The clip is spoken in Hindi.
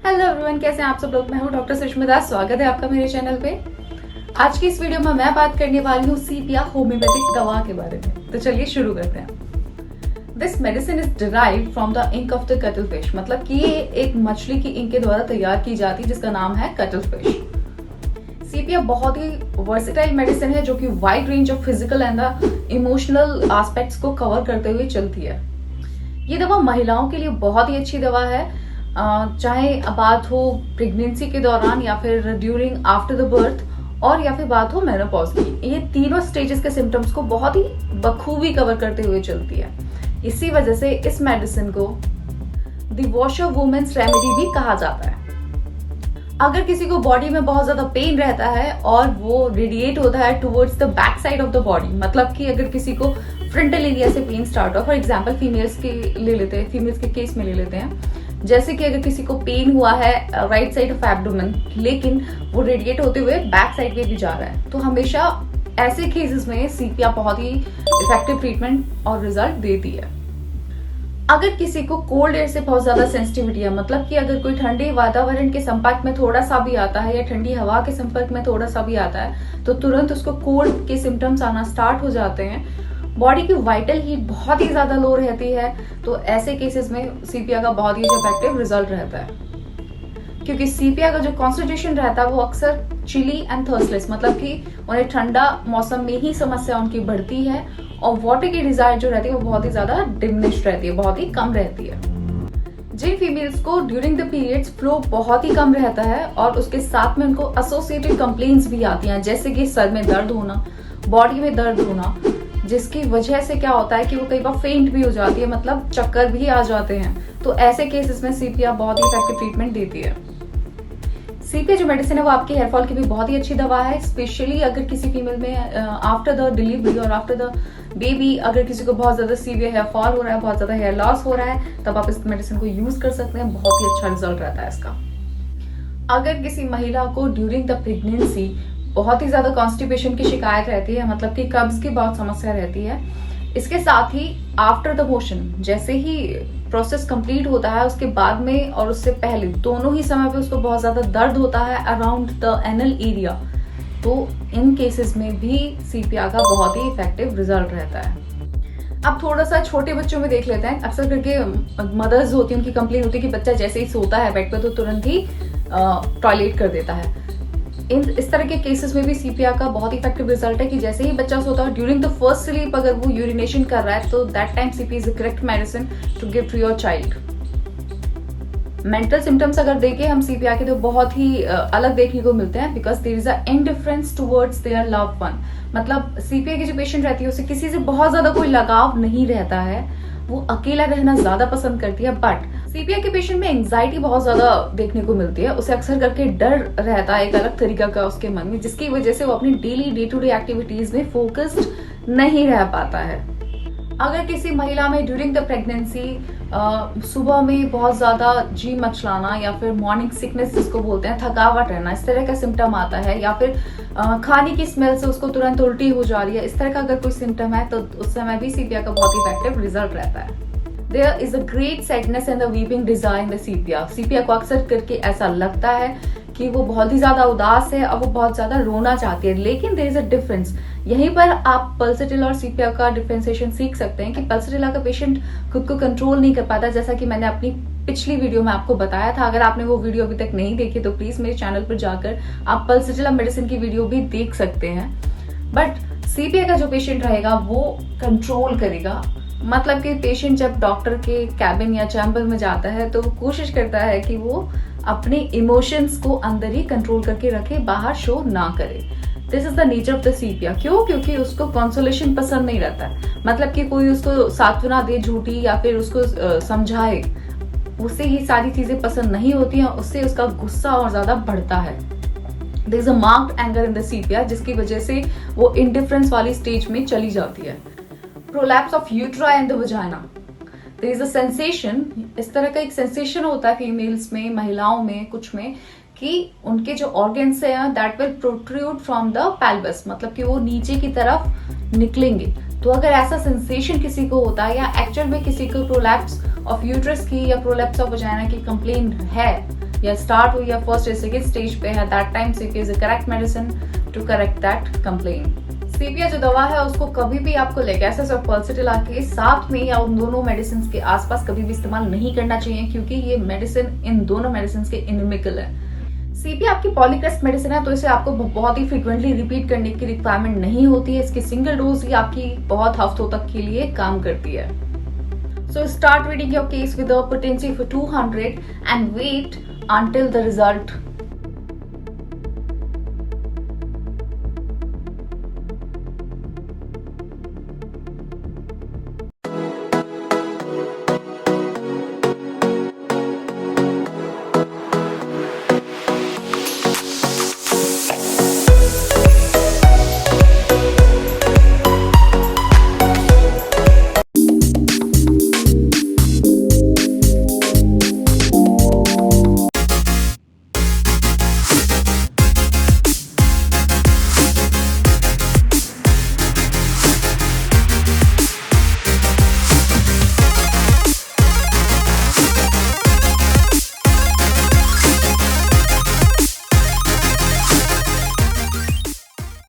हेलो एवरीवन, कैसे हैं आप सब लोग। मैं हूं डॉक्टर सुष्मिता। स्वागत है आपका मेरे चैनल पे। आज की इस वीडियो में मैं बात करने वाली हूँ सीपिया होम्योपैथिक दवा के बारे में। तो चलिए शुरू करते हैं। This medicine is derived from the ink of the cuttle fish, मतलब कि ये एक मछली की इंक के द्वारा तैयार की जाती है जिसका नाम है कटल फिश। सीपिया बहुत ही वर्सेटाइल मेडिसिन है जो कि wide range of physical and the emotional aspects को कवर करते हुए चलती है। ये दवा महिलाओं के लिए बहुत ही अच्छी दवा है, चाहे बात हो प्रेगनेंसी के दौरान या फिर ड्यूरिंग आफ्टर द बर्थ और या फिर बात हो मेनोपॉज की। ये तीनों स्टेजेस के सिम्टम्स को बहुत ही बखूबी कवर करते हुए चलती है। इसी वजह से इस मेडिसिन को द वॉशर वुमेन्स रेमेडी भी कहा जाता है। अगर किसी को बॉडी में बहुत ज्यादा पेन रहता है और वो रेडिएट होता है towards the back side of the body, मतलब कि अगर किसी को फ्रंटल एरिया से पेन स्टार्ट हो, फॉर एग्जांपल फीमेल्स के केस में ले लेते हैं, जैसे कि अगर किसी को पेन हुआ है राइट साइड ऑफ एब्डोमेन लेकिन वो रेडिएट होते हुए बैक साइड पे भी जा रहा है, तो हमेशा ऐसे केसेस में सीपिया बहुत ही इफेक्टिव ट्रीटमेंट और रिजल्ट देती है। अगर किसी को कोल्ड एयर से बहुत ज्यादा सेंसिटिविटी है, मतलब कि अगर कोई ठंडे वातावरण के संपर्क में थोड़ा सा भी आता है या ठंडी हवा के संपर्क में थोड़ा सा भी आता है तो तुरंत उसको कोल्ड के सिम्टम्स आना स्टार्ट हो जाते हैं, बॉडी की वाइटल हीट बहुत ही ज्यादा लो रहती है, तो ऐसे केसेस में सीपिया का बहुत ही इफेक्टिव रिजल्ट रहता है। क्योंकि सीपिया का जो कॉन्स्टिट्यूशन रहता है वो अक्सर चिली एंड थर्स्टलेस, मतलब कि उन्हें ठंडा मौसम में ही समस्या उनकी बढ़ती है और वाटर की डिजायर जो रहती है वो बहुत ही ज्यादा डिमिनिश्ड रहती है, बहुत ही कम रहती है। जिन फीमेल्स को ड्यूरिंग द पीरियड्स फ्लो बहुत ही कम रहता है और उसके साथ में उनको एसोसिएटेड कंप्लेंट्स भी आती हैं, जैसे कि सर में दर्द होना, बॉडी में दर्द होना, जिसकी वजह से क्या होता है कि वो कई बार फेंट भी हो जाती है, मतलब चक्कर भी आ जाते हैं, तो ऐसे केसेस में सीपिया बहुत ही इफेक्टिव ट्रीटमेंट देती है। सीपिया जो मेडिसिन है वो आपके हेयर फॉल की भी बहुत ही अच्छी दवा है, स्पेशली अगर किसी फीमेल में आफ्टर द डिलीवरी और आफ्टर द बेबी अगर किसी को बहुत ज्यादा सीवियर हेयर फॉल हो रहा है, बहुत ज्यादा हेयर लॉस हो रहा है, तब आप इस मेडिसिन को यूज कर सकते हैं। बहुत ही अच्छा रिजल्ट रहता है इसका। अगर किसी महिला को ड्यूरिंग द प्रेगनेंसी बहुत ही ज्यादा कॉन्स्टिपेशन की शिकायत रहती है, मतलब कि कब्ज की बहुत समस्या रहती है, इसके साथ ही आफ्टर द मोशन जैसे ही प्रोसेस कंप्लीट होता है उसके बाद में और उससे पहले दोनों ही समय पे उसको बहुत ज्यादा दर्द होता है अराउंड द एनल एरिया, तो इन केसेस में भी सीपिया का बहुत ही इफेक्टिव रिजल्ट रहता है। अब थोड़ा सा छोटे बच्चों में देख लेते हैं। अक्सर करके मदर्स होती है, उनकी कंप्लेन होती है कि बच्चा जैसे ही सोता है बेड पे तो तुरंत ही टॉयलेट कर देता है। इस तरह के केसेस में भी सीपिया का बहुत इफेक्टिव रिजल्ट है कि जैसे ही बच्चा सोता है ड्यूरिंग द फर्स्ट स्लीप अगर वो यूरिनेशन कर रहा है तो that time sepia is the correct medicine to give to your child. Mental symptoms अगर देखें हम सीपिया के तो बहुत ही अलग देखने को मिलते हैं, because there is a indifference towards their loved one, मतलब सीपिया की जो पेशेंट रहती है उसे किसी से बहुत ज्यादा कोई लगाव नहीं रहता है, वो अकेला रहना ज्यादा पसंद करती है। बट सीपिया के पेशेंट में एंजाइटी बहुत ज्यादा देखने को मिलती है, उसे अक्सर करके डर रहता है एक अलग तरीका का उसके मन में, जिसकी वजह से वो अपनी daily day to day activities में फोकस्ड नहीं रह पाता है। अगर किसी महिला में ड्यूरिंग द प्रेगनेंसी सुबह में बहुत ज्यादा जी मचलाना या फिर मॉर्निंग सिकनेस जिसको बोलते हैं, थकावट रहना, इस तरह का सिम्टम आता है, या फिर खाने की स्मेल से उसको तुरंत उल्टी हो जा रही है, इस तरह का अगर कोई सिम्टम है तो उस समय भी सीपिया का बहुत इफेक्टिव रिजल्ट रहता है। There is a great sadness and the weeping desire in the सीपिया। सीपिया को अक्सर करके ऐसा लगता है कि वो बहुत ही ज्यादा उदास है और वो बहुत ज्यादा रोना चाहती है, लेकिन देयर इज अ डिफरेंस। यहीं पर आप पल्सटिल और सीपिया का डिफरेंशिएशन सीख सकते हैं कि पल्सटिला का पेशेंट खुद को कंट्रोल नहीं कर पाता, जैसा कि मैंने अपनी पिछली वीडियो में आपको बताया था। अगर आपने वो वीडियो अभी तक नहीं देखी तो प्लीज मेरे चैनल पर जाकर आप पल्सटिला मेडिसिन की वीडियो भी देख सकते हैं। बट सीपिया का जो पेशेंट रहेगा वो कंट्रोल करेगा, मतलब कि पेशेंट जब डॉक्टर के कैबिन या चैम्बर में जाता है तो वो कोशिश करता है कि वो अपने इमोशंस को अंदर ही कंट्रोल करके रखे, बाहर शो ना करे। This is the nature of the sepia. क्यों? क्योंकि उसको कंसोलेशन पसंद नहीं रहता है, मतलब कि कोई उसको सांत्वना दे झूठी या फिर उसको समझाए, उसे ये सारी चीजें पसंद नहीं होती हैं, उससे उसका गुस्सा और ज्यादा बढ़ता है। There is a marked anger in the sepia, जिसकी वजह से वो इंडिफरेंस वाली स्टेज में चली जाती है। Prolapse of uterus and the vagina, there is a sensation, इस तरह का एक सेंसेशन होता है फीमेल्स में, महिलाओं में, कुछ में, कि उनके जो ऑर्गन्स है that will protrude from the pelvis, मतलब कि वो नीचे की तरफ निकलेंगे। तो अगर ऐसा सेंसेशन किसी को होता है या एक्चुअल में किसी को प्रोलैप्स ऑफ यूट्रस की या प्रोलैप्स ऑफ वजाइना की कंप्लेन है या स्टार्ट हुई या फर्स्ट या सेकेंड स्टेज पे है, that time sepia is a correct medicine to correct that complain. Sepia जो दवा है उसको कभी भी आपको लेगैसिस और पल्सिटिला के साथ में या उन दोनों मेडिसिन के आसपास कभी भी इस्तेमाल नहीं करना चाहिए, क्योंकि ये मेडिसिन इन दोनों मेडिसिन के इनमिकल है। सीपिया आपकी पॉलीक्रेस्ट मेडिसिन है, तो इसे आपको बहुत ही फ्रीक्वेंटली रिपीट करने की रिक्वायरमेंट नहीं होती है। इसकी सिंगल डोज ही आपकी बहुत हफ्तों तक के लिए काम करती है। So start reading your case with a potency for 200 and wait until the result